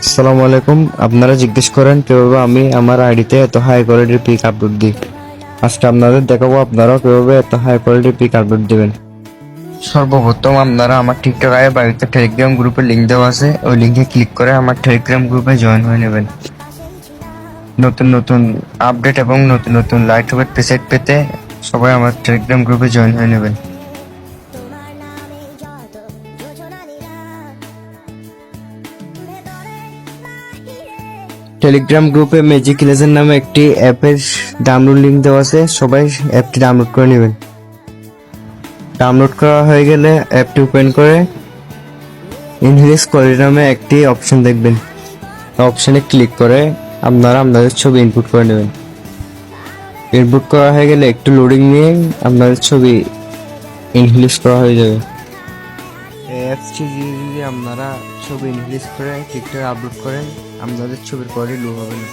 আসসালামু আলাইকুম। আপনারা জিজ্ঞেস করেন কিভাবে আমি আমার আইডিতে এত হাই কোয়ালিটির পিক আপলোড দিই। আজকে আপনাদের দেখাবো আপনারাও কিভাবে এত হাই কোয়ালিটির পিক আপলোড দিবেন। সর্বপ্রথম আপনারা আমার টিকটক আইডি বাড়িতে টেলিগ্রাম গ্রুপের লিঙ্ক দেওয়া আছে, ওই লিঙ্কে ক্লিক করে আমার টেলিগ্রাম গ্রুপে জয়েন হয়ে নেবেন। নতুন নতুন আপডেট এবং নতুন নতুন লাইট ওয়েট প্রিসেট পেতে সবাই আমার টেলিগ্রাম গ্রুপে জয়েন হয়ে নেবেন। টেলিগ্রাম গ্রুপে ম্যাজিক লেজেন্ড নামে একটি অ্যাপের ডাউনলোড লিঙ্ক দেওয়া আছে, সবাই অ্যাপটি ডাউনলোড করে নেবেন। ডাউনলোড করা হয়ে গেলে অ্যাপটি ওপেন করে ইনহেরিস কোয়ালিটি নামে একটি অপশন দেখবেন। অপশনে ক্লিক করে আপনারা আপনাদের ছবি ইনপুট করে নেবেন। ইনপুট করা হয়ে গেলে একটু লোডিং নিয়ে আপনাদের ছবি ইনহেরিস করা হয়ে যাবে। এই অ্যাপসটি যদি আপনারা ছবি ইনহেরিস করে টিকটকে আপলোড করেন, আপনাদের ছবির কোয়ালিটি লো হবে না।